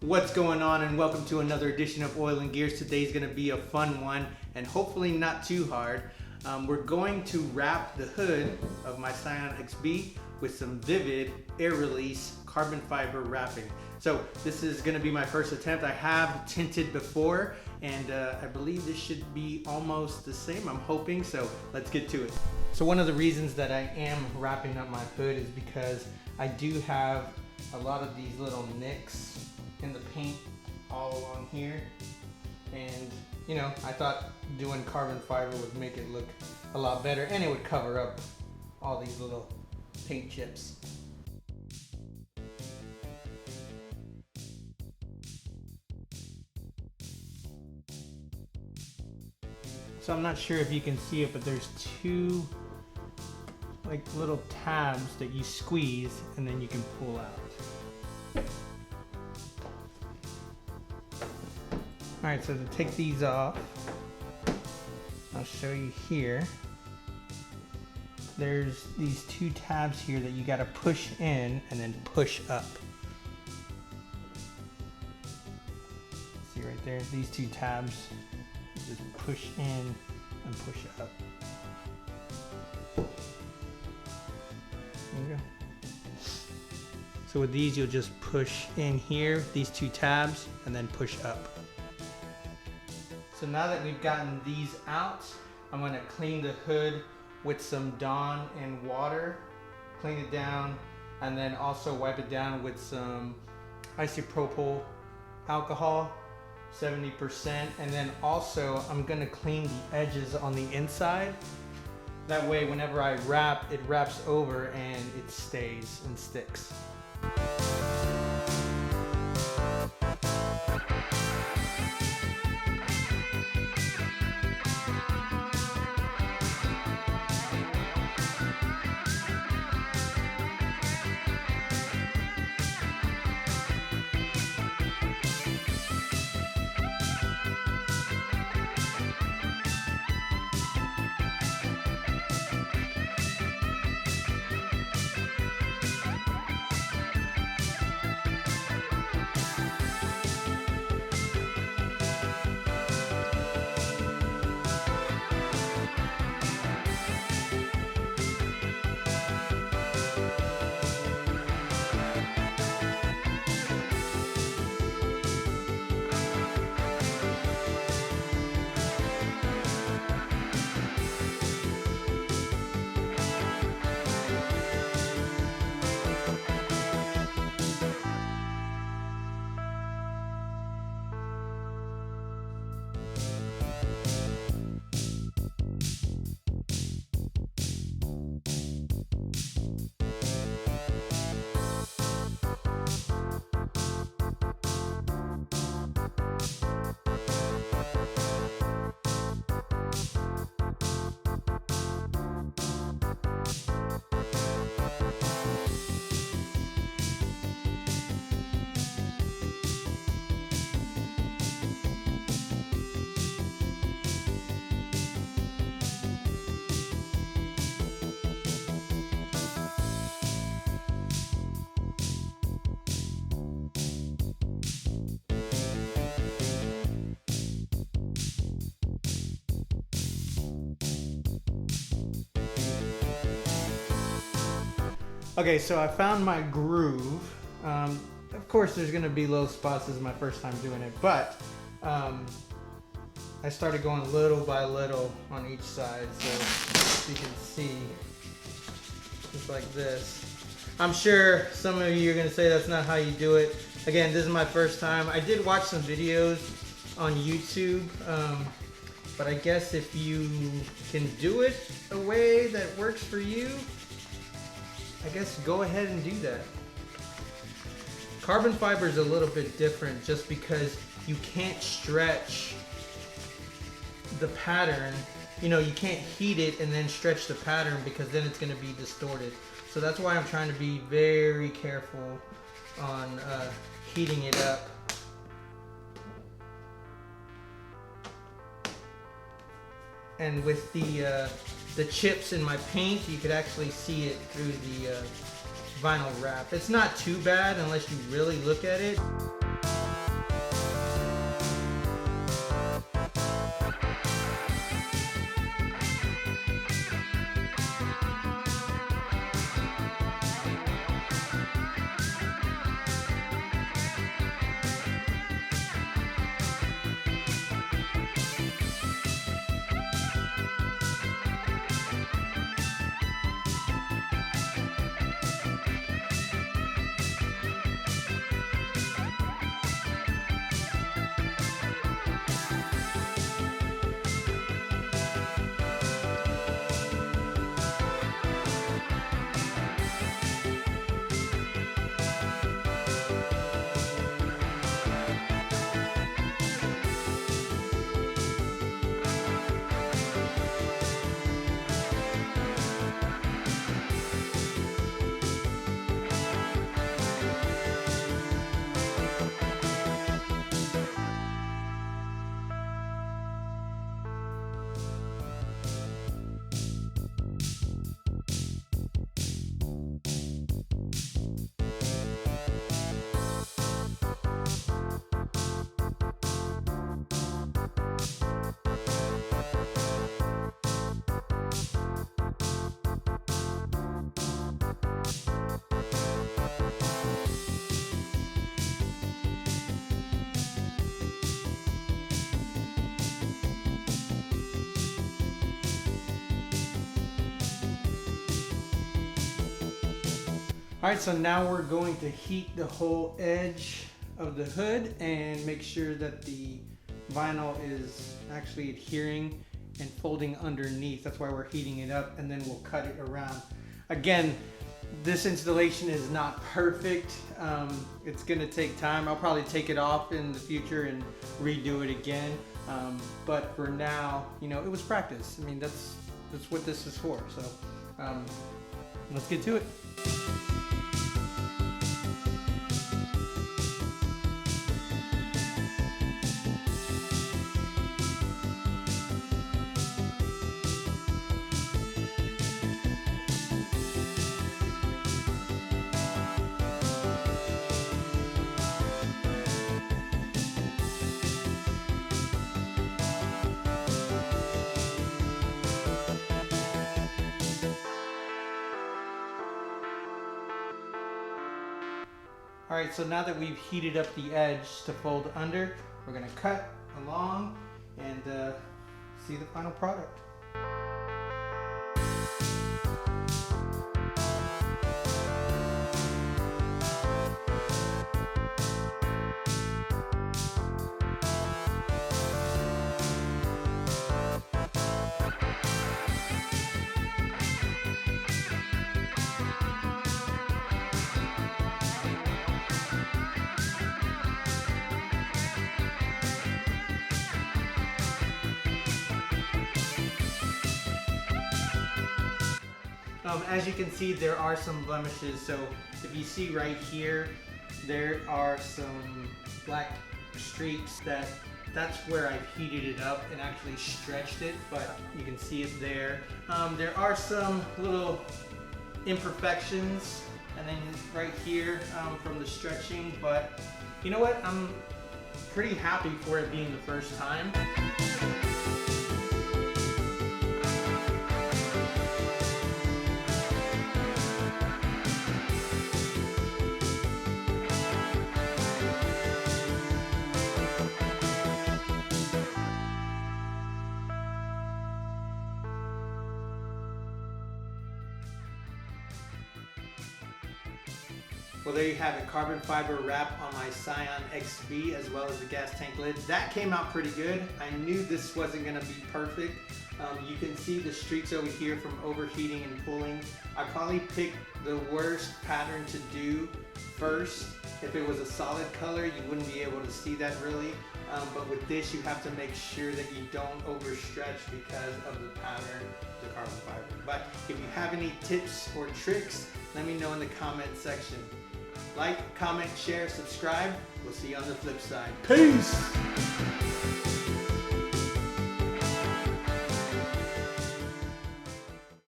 What's going on, and welcome to another edition of Oil and Gears. Today's going to be a fun one and hopefully not too hard. We're going to wrap the hood of my scionxb with some Vivid air release carbon fiber wrapping. So this is going to be my first attempt. I have tinted before, and I believe this should be almost the same, I'm hoping. So let's get to it. So one of the reasons that I am wrapping up my hood is because I do have a lot of these little nicks in the paint all along here, and you know, I thought doing carbon fiber would make it look a lot better, and it would cover up all these little paint chips. So I'm not sure if you can see it, but there's two like little tabs that you squeeze and then you can pull out. Alright, so to take these off, I'll show you here. There's these two tabs here that you gotta push in and then push up. See right there, these two tabs, you just push in and push up. There you go. So with these, you'll just push in here, these two tabs, and then push up. So now that we've gotten these out, I'm going to clean the hood with some Dawn and water, clean it down, and then also wipe it down with some isopropyl alcohol, 70%, and then also I'm going to clean the edges on the inside. That way whenever I wrap, it wraps over and it stays and sticks. Okay, so I found my groove. Of course, there's gonna be little spots. This is my first time doing it, but I started going little by little on each side, so you can see, just like this. I'm sure some of you are gonna say that's not how you do it. Again, this is my first time. I did watch some videos on YouTube, but I guess if you can do it a way that works for you, I guess go ahead and do that. Carbon fiber is a little bit different just because you can't stretch the pattern. You know, you can't heat it and then stretch the pattern because then it's going to be distorted. So that's why I'm trying to be very careful on heating it up. And with the chips in my paint, you could actually see it through the vinyl wrap. It's not too bad unless you really look at it. All right, so now we're going to heat the whole edge of the hood and make sure that the vinyl is actually adhering and folding underneath. That's why we're heating it up, and then we'll cut it around. Again, this installation is not perfect. It's gonna take time. I'll probably take it off in the future and redo it again. But for now, you know, it was practice. I mean, that's what this is for. So let's get to it. All right, so now that we've heated up the edge to fold under, we're gonna cut along and see the final product. As you can see, there are some blemishes. So if you see right here, there are some black streaks. That's where I've heated it up and actually stretched it, but you can see it there. There are some little imperfections, and then right here from the stretching, but you know what? I'm pretty happy for it being the first time. Well, there you have it, carbon fiber wrap on my scionxb as well as the gas tank lid. That came out pretty good. I knew this wasn't gonna be perfect. You can see the streaks over here from overheating and pulling. I probably picked the worst pattern to do first. If it was a solid color, you wouldn't be able to see that really. But with this, you have to make sure that you don't overstretch because of the pattern, the carbon fiber. But if you have any tips or tricks, let me know in the comment section. Like, comment, share, subscribe. We'll see you on the flip side. Peace!